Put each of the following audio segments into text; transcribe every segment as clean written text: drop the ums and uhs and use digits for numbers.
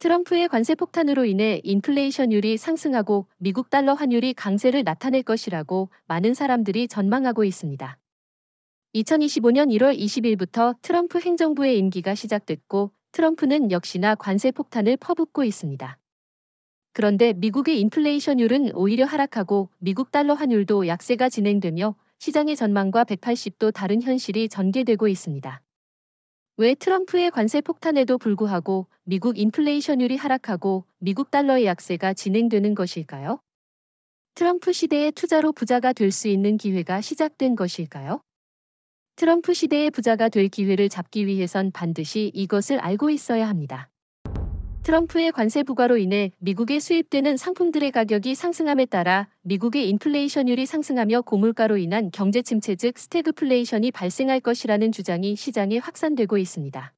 트럼프의 관세 폭탄으로 인해 인플레이션율이 상승하고 미국 달러 환율이 강세를 나타낼 것이라고 많은 사람들이 전망하고 있습니다. 2025년 1월 20일부터 트럼프 행정부의 임기가 시작됐고 트럼프는 역시나 관세 폭탄을 퍼붓고 있습니다. 그런데 미국의 인플레이션율은 오히려 하락하고 미국 달러 환율도 약세가 진행되며 시장의 전망과 180도 다른 현실이 전개되고 있습니다. 왜 트럼프의 관세 폭탄에도 불구하고 미국 인플레이션율이 하락하고 미국 달러의 약세가 진행되는 것일까요? 트럼프 시대의 투자로 부자가 될 수 있는 기회가 시작된 것일까요? 트럼프 시대의 부자가 될 기회를 잡기 위해선 반드시 이것을 알고 있어야 합니다. 트럼프의 관세 부과로 인해 미국에 수입되는 상품들의 가격이 상승함에 따라 미국의 인플레이션율이 상승하며 고물가로 인한 경제 침체 즉 스태그플레이션이 발생할 것이라는 주장이 시장에 확산되고 있습니다.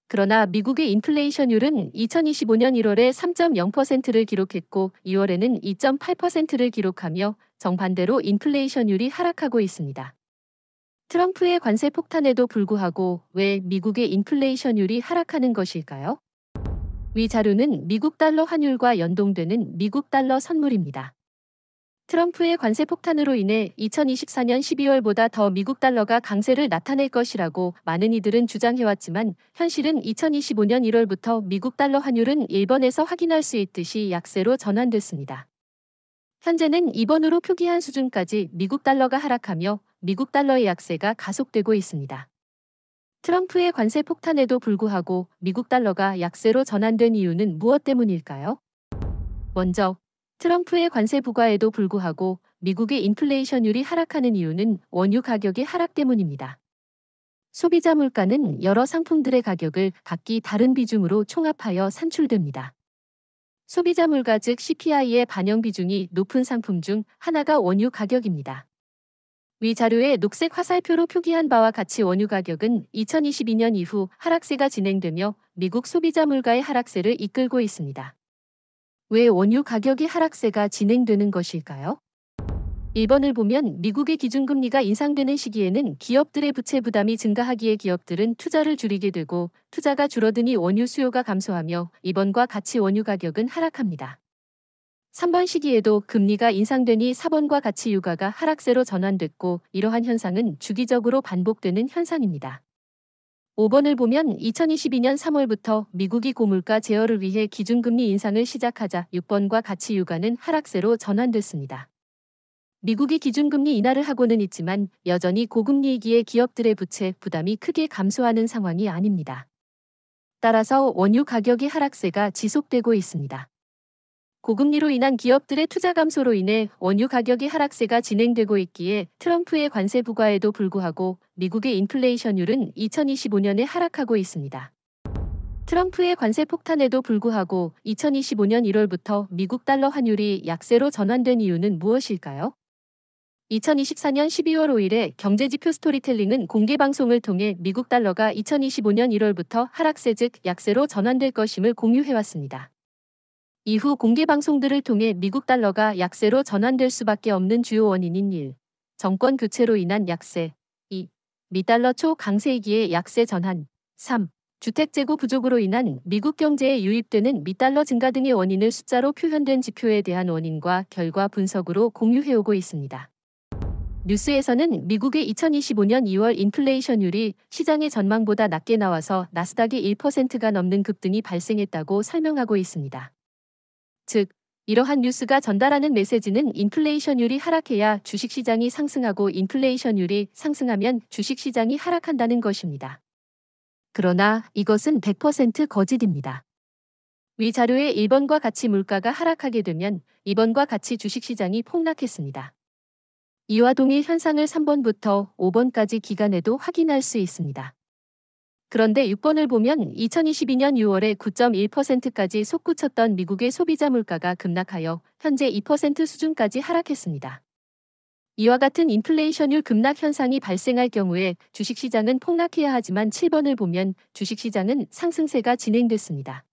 그러나 미국의 인플레이션율은 2025년 1월에 3.0%를 기록했고 2월에는 2.8%를 기록하며 정반대로 인플레이션율이 하락하고 있습니다. 트럼프의 관세 폭탄에도 불구하고 왜 미국의 인플레이션율이 하락하는 것일까요? 위 자료는 미국 달러 환율과 연동되는 미국 달러 선물입니다. 트럼프의 관세 폭탄으로 인해 2024년 12월보다 더 미국 달러가 강세를 나타낼 것이라고 많은 이들은 주장해왔지만 현실은 2025년 1월부터 미국 달러 환율은 1번에서 확인할 수 있듯이 약세로 전환됐습니다. 현재는 2번으로 표기한 수준까지 미국 달러가 하락하며 미국 달러의 약세가 가속되고 있습니다. 트럼프의 관세 폭탄에도 불구하고 미국 달러가 약세로 전환된 이유는 무엇 때문일까요? 먼저, 트럼프의 관세 부과에도 불구하고 미국의 인플레이션율이 하락하는 이유는 원유 가격의 하락 때문입니다. 소비자 물가는 여러 상품들의 가격을 각기 다른 비중으로 총합하여 산출됩니다. 소비자 물가 즉 CPI의 반영 비중이 높은 상품 중 하나가 원유 가격입니다. 위 자료에 녹색 화살표로 표기한 바와 같이 원유 가격은 2022년 이후 하락세가 진행되며 미국 소비자 물가의 하락세를 이끌고 있습니다. 왜 원유 가격의 하락세가 진행되는 것일까요? 1번을 보면 미국의 기준금리가 인상되는 시기에는 기업들의 부채 부담이 증가하기에 기업들은 투자를 줄이게 되고 투자가 줄어드니 원유 수요가 감소하며 2번과 같이 원유 가격은 하락합니다. 3번 시기에도 금리가 인상되니 4번과 같이 유가가 하락세로 전환됐고 이러한 현상은 주기적으로 반복되는 현상입니다. 5번을 보면 2022년 3월부터 미국이 고물가 제어를 위해 기준금리 인상을 시작하자 6번과 같이 유가는 하락세로 전환됐습니다. 미국이 기준금리 인하를 하고는 있지만 여전히 고금리이기에 기업들의 부채 부담이 크게 감소하는 상황이 아닙니다. 따라서 원유 가격의 하락세가 지속되고 있습니다. 고금리로 인한 기업들의 투자 감소로 인해 원유 가격의 하락세가 진행되고 있기에 트럼프의 관세 부과에도 불구하고 미국의 인플레이션율은 2025년에 하락하고 있습니다. 트럼프의 관세 폭탄에도 불구하고 2025년 1월부터 미국 달러 환율이 약세로 전환된 이유는 무엇일까요? 2024년 12월 5일에 경제지표 스토리텔링은 공개방송을 통해 미국 달러가 2025년 1월부터 하락세 즉 약세로 전환될 것임을 공유해왔습니다. 이후 공개방송들을 통해 미국 달러가 약세로 전환될 수밖에 없는 주요 원인인 1. 정권 교체로 인한 약세 2. 미달러 초강세이기에 약세 전환 3. 주택재고 부족으로 인한 미국 경제에 유입되는 미달러 증가 등의 원인을 숫자로 표현된 지표에 대한 원인과 결과 분석으로 공유해오고 있습니다. 뉴스에서는 미국의 2025년 2월 인플레이션율이 시장의 전망보다 낮게 나와서 나스닥이 1%가 넘는 급등이 발생했다고 설명하고 있습니다. 즉, 이러한 뉴스가 전달하는 메시지는 인플레이션율이 하락해야 주식시장이 상승하고 인플레이션율이 상승하면 주식시장이 하락한다는 것입니다. 그러나 이것은 100% 거짓입니다. 위 자료의 1번과 같이 물가가 하락하게 되면 2번과 같이 주식시장이 폭락했습니다. 이와 동일 현상을 3번부터 5번까지 기간에도 확인할 수 있습니다. 그런데 6번을 보면 2022년 6월에 9.1%까지 솟구쳤던 미국의 소비자 물가가 급락하여 현재 2% 수준까지 하락했습니다. 이와 같은 인플레이션율 급락 현상이 발생할 경우에 주식시장은 폭락해야 하지만 7번을 보면 주식시장은 상승세가 진행됐습니다.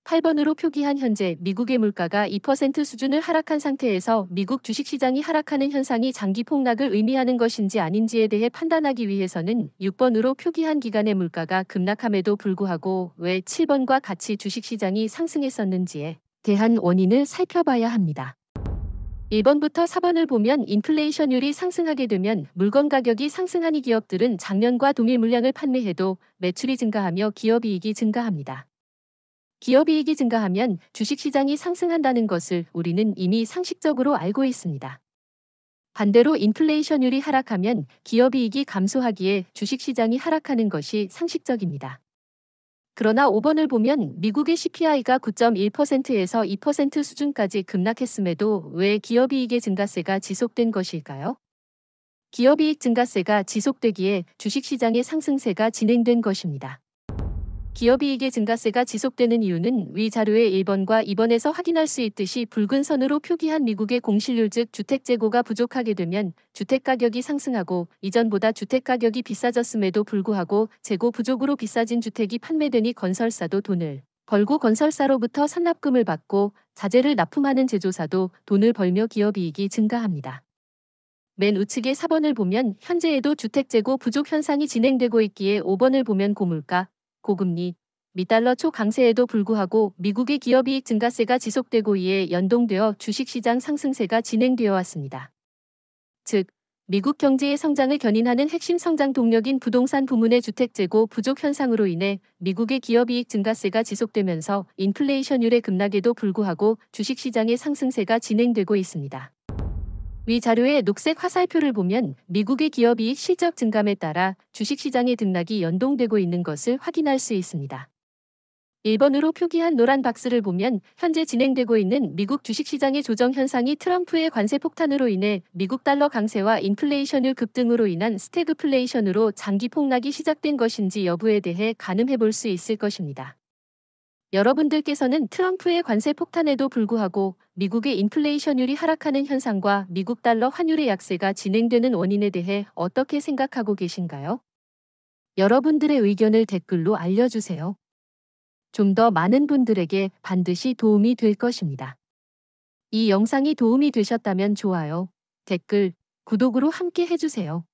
8번으로 표기한 현재 미국의 물가가 2% 수준을 하락한 상태에서 미국 주식시장이 하락하는 현상이 장기 폭락을 의미하는 것인지 아닌지에 대해 판단하기 위해서는 6번으로 표기한 기간의 물가가 급락함에도 불구하고 왜 7번과 같이 주식시장이 상승했었는지에 대한 원인을 살펴봐야 합니다. 1번부터 4번을 보면 인플레이션율이 상승하게 되면 물건 가격이 상승한 이 기업들은 작년과 동일 물량을 판매해도 매출이 증가하며 기업이익이 증가합니다. 기업이익이 증가하면 주식시장이 상승한다는 것을 우리는 이미 상식적으로 알고 있습니다. 반대로 인플레이션율이 하락하면 기업이익이 감소하기에 주식시장이 하락하는 것이 상식적입니다. 그러나 5번을 보면 미국의 CPI가 9.1%에서 2% 수준까지 급락했음에도 왜 기업이익의 증가세가 지속된 것일까요? 기업이익 증가세가 지속되기에 주식시장의 상승세가 진행된 것입니다. 기업이익의 증가세가 지속되는 이유는 위 자료의 1번과 2번에서 확인할 수 있듯이 붉은 선으로 표기한 미국의 공실률 즉 주택재고가 부족하게 되면 주택가격이 상승하고 이전보다 주택가격이 비싸졌음에도 불구하고 재고 부족으로 비싸진 주택이 판매되니 건설사도 돈을 벌고 건설사로부터 선납금을 받고 자재를 납품하는 제조사도 돈을 벌며 기업이익이 증가합니다. 맨 우측의 4번을 보면 현재에도 주택재고 부족 현상이 진행되고 있기에 5번을 보면 고물가, 고금리, 미달러 초강세에도 불구하고 미국의 기업이익 증가세가 지속되고 이에 연동되어 주식시장 상승세가 진행되어 왔습니다. 즉, 미국 경제의 성장을 견인하는 핵심 성장 동력인 부동산 부문의 주택재고 부족 현상으로 인해 미국의 기업이익 증가세가 지속되면서 인플레이션율의 급락에도 불구하고 주식시장의 상승세가 진행되고 있습니다. 위 자료의 녹색 화살표를 보면 미국의 기업이익 실적 증감에 따라 주식시장의 등락이 연동되고 있는 것을 확인할 수 있습니다. 1번으로 표기한 노란 박스를 보면 현재 진행되고 있는 미국 주식시장의 조정 현상이 트럼프의 관세 폭탄으로 인해 미국 달러 강세와 인플레이션율 급등으로 인한 스태그플레이션으로 장기 폭락이 시작된 것인지 여부에 대해 가늠해 볼 수 있을 것입니다. 여러분들께서는 트럼프의 관세 폭탄에도 불구하고 미국의 인플레이션율이 하락하는 현상과 미국 달러 환율의 약세가 진행되는 원인에 대해 어떻게 생각하고 계신가요? 여러분들의 의견을 댓글로 알려주세요. 좀 더 많은 분들에게 반드시 도움이 될 것입니다. 이 영상이 도움이 되셨다면 좋아요, 댓글, 구독으로 함께 해주세요.